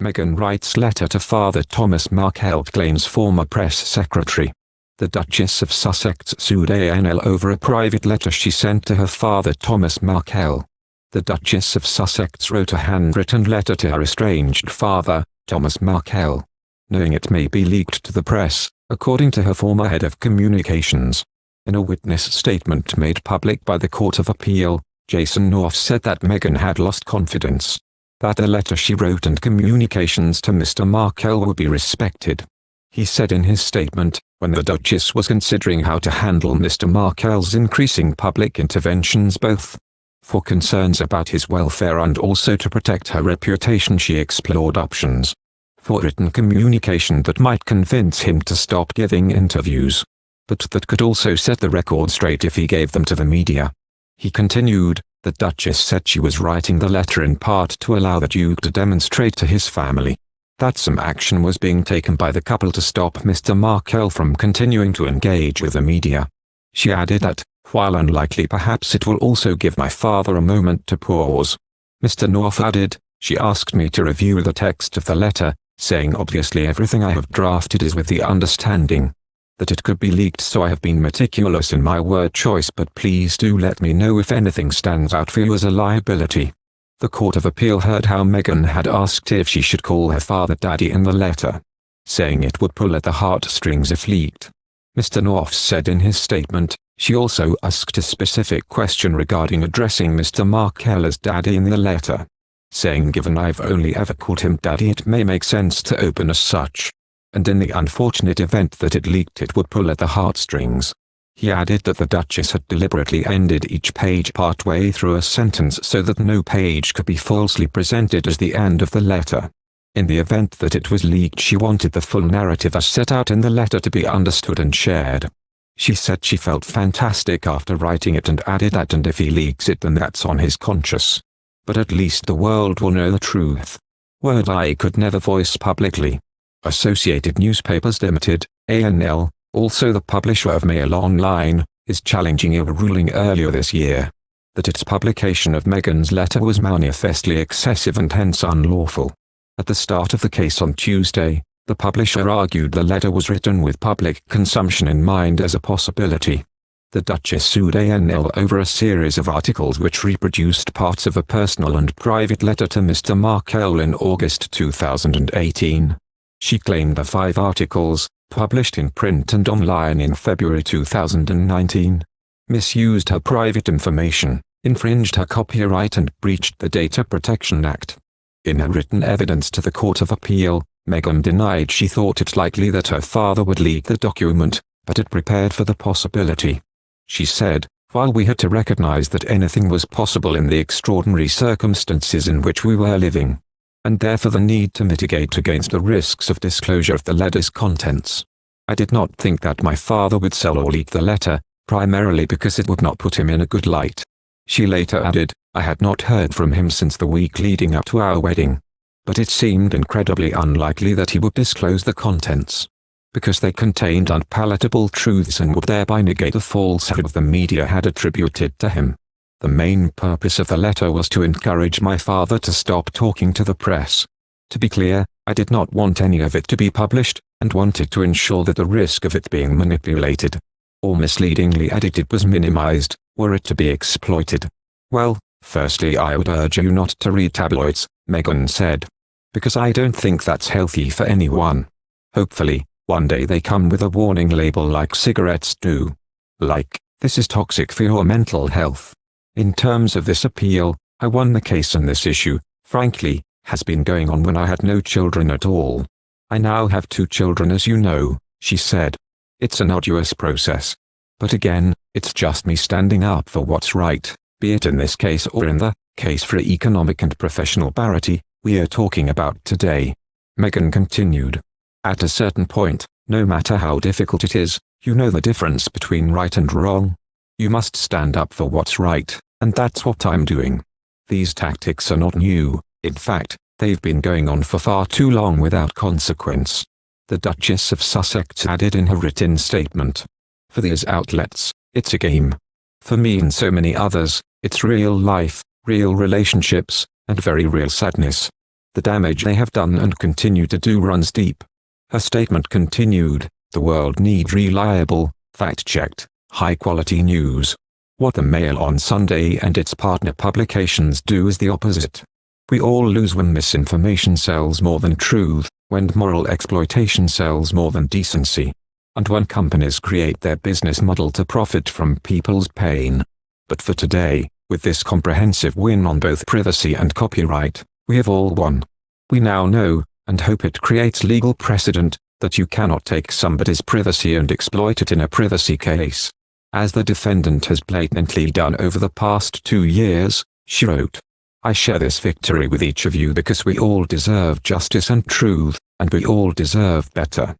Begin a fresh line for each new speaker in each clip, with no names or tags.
Meghan writes letter to father Thomas Markle, claims former press secretary. The Duchess of Sussex sued ANL over a private letter she sent to her father Thomas Markle. The Duchess of Sussex wrote a handwritten letter to her estranged father, Thomas Markle, knowing it may be leaked to the press, according to her former head of communications. In a witness statement made public by the Court of Appeal, Jason North said that Meghan had lost confidence, that the letter she wrote and communications to Mr. Markle would be respected. He said in his statement, when the Duchess was considering how to handle Mr. Markle's increasing public interventions, both for concerns about his welfare and also to protect her reputation, she explored options for written communication that might convince him to stop giving interviews, but that could also set the record straight if he gave them to the media. He continued, the Duchess said she was writing the letter in part to allow the Duke to demonstrate to his family that some action was being taken by the couple to stop Mr. Markle from continuing to engage with the media. She added that, while unlikely, perhaps it will also give my father a moment to pause. Mr. North added, she asked me to review the text of the letter, saying obviously everything I have drafted is with the understanding that it could be leaked, so I have been meticulous in my word choice, but please do let me know if anything stands out for you as a liability. The Court of Appeal heard how Meghan had asked if she should call her father Daddy in the letter, saying it would pull at the heartstrings if leaked. Mr. North said in his statement, she also asked a specific question regarding addressing Mr. Markle as Daddy in the letter, saying given I've only ever called him Daddy it may make sense to open as such, and in the unfortunate event that it leaked it would pull at the heartstrings. He added that the Duchess had deliberately ended each page partway through a sentence so that no page could be falsely presented as the end of the letter. In the event that it was leaked, she wanted the full narrative as set out in the letter to be understood and shared. She said she felt fantastic after writing it and added that, and if he leaks it then that's on his conscience. But at least the world will know the truth. Word I could never voice publicly. Associated Newspapers Limited, ANL, also the publisher of Mail Online, is challenging a ruling earlier this year that its publication of Meghan's letter was manifestly excessive and hence unlawful. At the start of the case on Tuesday, the publisher argued the letter was written with public consumption in mind as a possibility. The Duchess sued ANL over a series of articles which reproduced parts of a personal and private letter to Mr. Markle in August 2018. She claimed the 5 articles, published in print and online in February 2019, misused her private information, infringed her copyright and breached the Data Protection Act. In her written evidence to the Court of Appeal, Meghan denied she thought it likely that her father would leak the document, but had prepared for the possibility. She said, while we had to recognize that anything was possible in the extraordinary circumstances in which we were living, and therefore the need to mitigate against the risks of disclosure of the letter's contents, I did not think that my father would sell or leak the letter, primarily because it would not put him in a good light. She later added, I had not heard from him since the week leading up to our wedding, but it seemed incredibly unlikely that he would disclose the contents, because they contained unpalatable truths and would thereby negate the falsehood the media had attributed to him. The main purpose of the letter was to encourage my father to stop talking to the press. To be clear, I did not want any of it to be published, and wanted to ensure that the risk of it being manipulated or misleadingly edited was minimized, were it to be exploited. Well, firstly I would urge you not to read tabloids, Meghan said, because I don't think that's healthy for anyone. Hopefully, one day they come with a warning label like cigarettes do. Like, this is toxic for your mental health. In terms of this appeal, I won the case, and this issue, frankly, has been going on when I had no children at all. I now have 2 children, as you know, she said. It's an arduous process. But again, it's just me standing up for what's right, be it in this case or in the case for economic and professional parity we are talking about today. Meghan continued. At a certain point, no matter how difficult it is, you know the difference between right and wrong. You must stand up for what's right, and that's what I'm doing. These tactics are not new, in fact, they've been going on for far too long without consequence, the Duchess of Sussex added in her written statement. For these outlets, it's a game. For me and so many others, it's real life, real relationships, and very real sadness. The damage they have done and continue to do runs deep. Her statement continued, "The world needs reliable, fact-checked, high-quality news. What the Mail on Sunday and its partner publications do is the opposite. We all lose when misinformation sells more than truth, when moral exploitation sells more than decency, and when companies create their business model to profit from people's pain. But for today, with this comprehensive win on both privacy and copyright, we have all won. We now know, and hope it creates legal precedent, that you cannot take somebody's privacy and exploit it in a privacy case. As the defendant has blatantly done over the past 2 years," she wrote. "I share this victory with each of you because we all deserve justice and truth, and we all deserve better."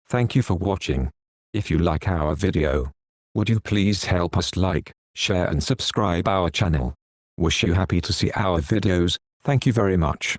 Thank you for watching. If you like our video, would you please help us like, share and subscribe our channel. Wish you happy to see our videos. Thank you very much.